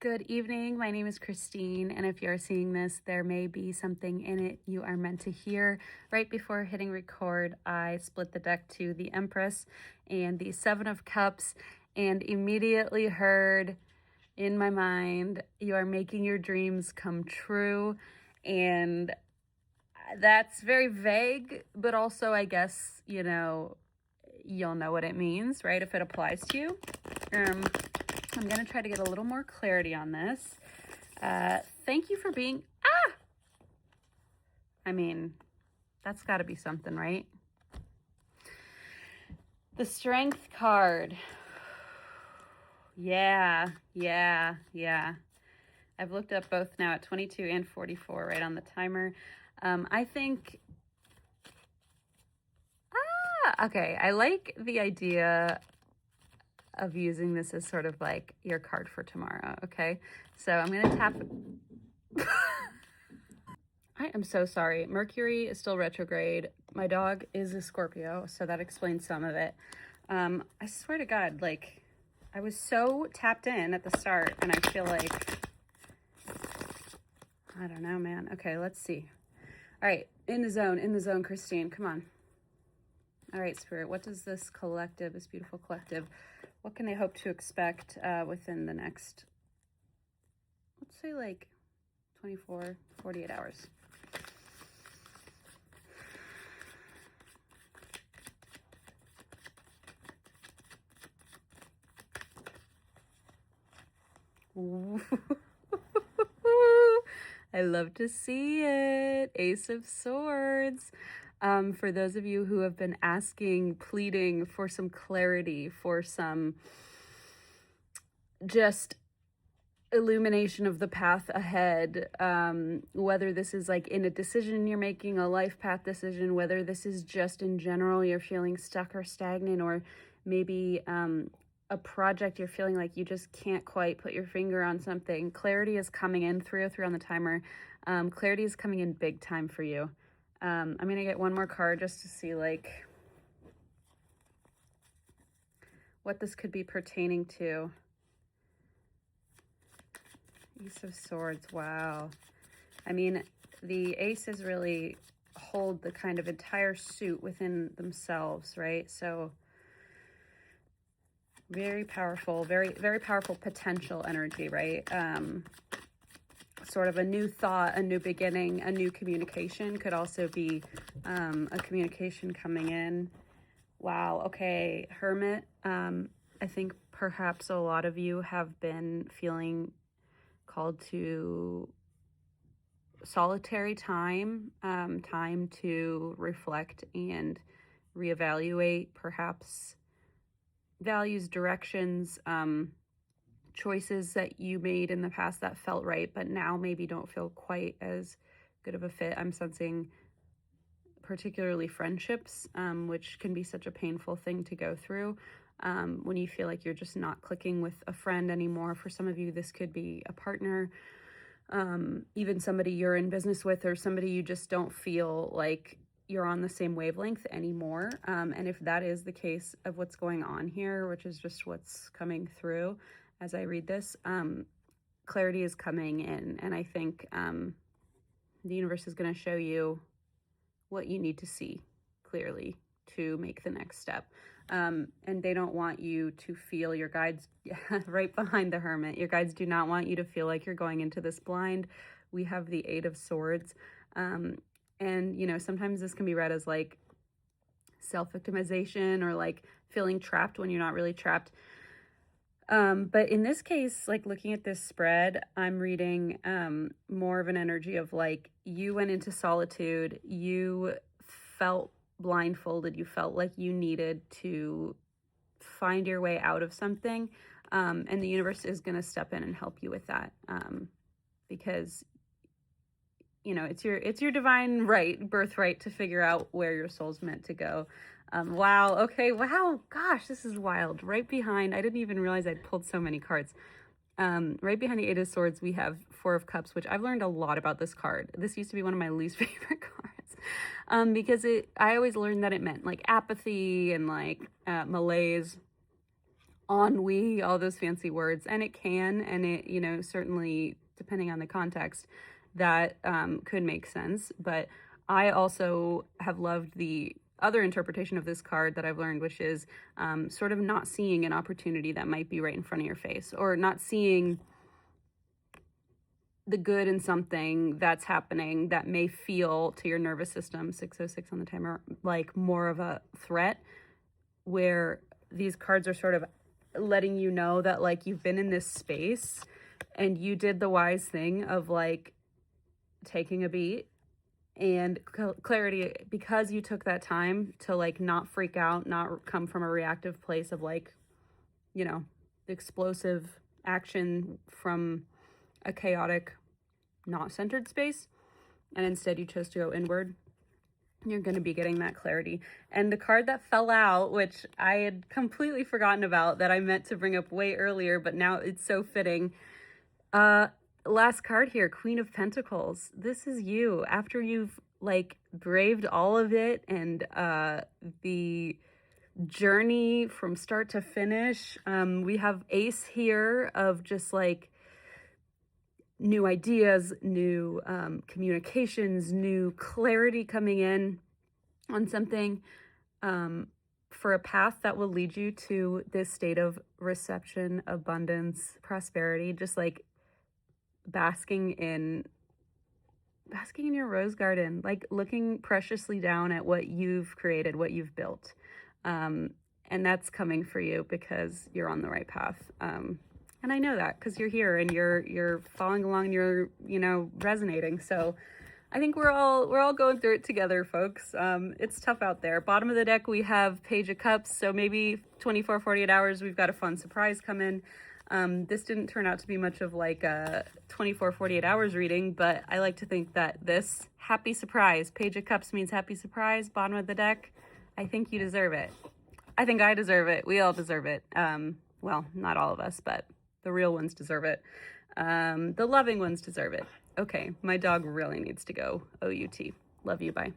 Good evening. My name is Christine, and if you're seeing this, there may be something in it you are meant to hear. Right before hitting record, I split the deck to the Empress and the Seven of Cups, and immediately heard in my mind, you are making your dreams come true. And that's very vague, but also, I guess, you'll know what it means, right? If it applies to you. I'm going to try to get a little more clarity on this. Thank you for being... I mean, that's got to be something, right? The Strength card. Yeah. I've looked up both now at 22 and 44 right on the timer. I think... okay. I like the idea of using this as sort of like your card for tomorrow, okay? So I'm going to tap... I am so sorry. Mercury is still retrograde. My dog is a Scorpio, so that explains some of it. I swear to God, like, I was so tapped in at the start, and I feel like... I don't know, man. Okay, let's see. All right, in the zone, Christine. Come on. All right, Spirit, what does this collective, this beautiful collective, what can they hope to expect within the next, let's say like 24, 48 hours? I love to see it. Ace of Swords. For those of you who have been asking, pleading for some clarity, for some just illumination of the path ahead, whether this is like in a decision you're making, a life path decision, whether this is just in general you're feeling stuck or stagnant, or maybe a project you're feeling like you just can't quite put your finger on something. Clarity is coming in. 303 on the timer. Clarity is coming in big time for you. I'm going to get one more card just to see like what this could be pertaining to. Ace of Swords. Wow. I mean, the aces really hold the kind of entire suit within themselves, right? So very powerful, very, very powerful potential energy, right? Sort of a new thought, a new beginning, a new communication could also be a communication coming in. Wow. Okay. Hermit. I think perhaps a lot of you have been feeling called to solitary time, time to reflect and reevaluate perhaps values, directions, choices that you made in the past that felt right, but now maybe don't feel quite as good of a fit. I'm sensing particularly friendships, which can be such a painful thing to go through. When you feel like you're just not clicking with a friend anymore. For some of you, this could be a partner, even somebody you're in business with, or somebody you just don't feel like you're on the same wavelength anymore. And if that is the case of what's going on here, which is just what's coming through as I read this, clarity is coming in. And I think the universe is going to show you what you need to see clearly to make the next step. And they don't want you to feel, your guides right behind the Hermit, your guides do not want you to feel like you're going into this blind. We have the Eight of Swords. And, you know, sometimes this can be read as like self-victimization or like feeling trapped when you're not really trapped. But in this case, like looking at this spread, I'm reading more of an energy of like you went into solitude, you felt blindfolded, you felt like you needed to find your way out of something, and the universe is going to step in and help you with that, because you know it's your divine right, birthright to figure out where your soul's meant to go. Wow. Okay. Wow. Gosh, this is wild. Right behind, I didn't even realize I'd pulled so many cards. Right behind the Eight of Swords, we have Four of Cups, which I've learned a lot about this card. This used to be one of my least favorite cards, because I always learned that it meant like apathy and like malaise. ennui, all those fancy words, and it can, and it, you know, certainly depending on the context, that could make sense. But I also have loved the other interpretation of this card that I've learned, which is sort of not seeing an opportunity that might be right in front of your face, or not seeing the good in something that's happening that may feel to your nervous system, 606 on the timer, like more of a threat, where these cards are sort of letting you know that like you've been in this space and you did the wise thing of like taking a beat and clarity, because you took that time to like not freak out, not come from a reactive place of like, you know, explosive action from a chaotic, not centered space, and instead you chose to go inward. You're going to be getting that clarity. And the card that fell out, which I had completely forgotten about, that I meant to bring up way earlier, but now it's so fitting. Last card here, Queen of Pentacles. This is you after you've like braved all of it, and the journey from start to finish. We have Ace here of just like new ideas, new communications, new clarity coming in on something, for a path that will lead you to this state of reception, abundance, prosperity, just like basking in your rose garden, like looking preciously down at what you've created, what you've built. And that's coming for you because you're on the right path. And I know that because you're here and you're following along and you're, you know, resonating. So I think we're all going through it together, folks. It's tough out there. Bottom of the deck, we have Page of Cups. So maybe 24, 48 hours, we've got a fun surprise come in. This didn't turn out to be much of like a 24, 48 hours reading, but I like to think that this happy surprise, Page of Cups means happy surprise, bottom of the deck. I think you deserve it. I think I deserve it. We all deserve it. Well, not all of us, but the real ones deserve it. The loving ones deserve it. Okay, my dog really needs to go OUT. Love you, bye.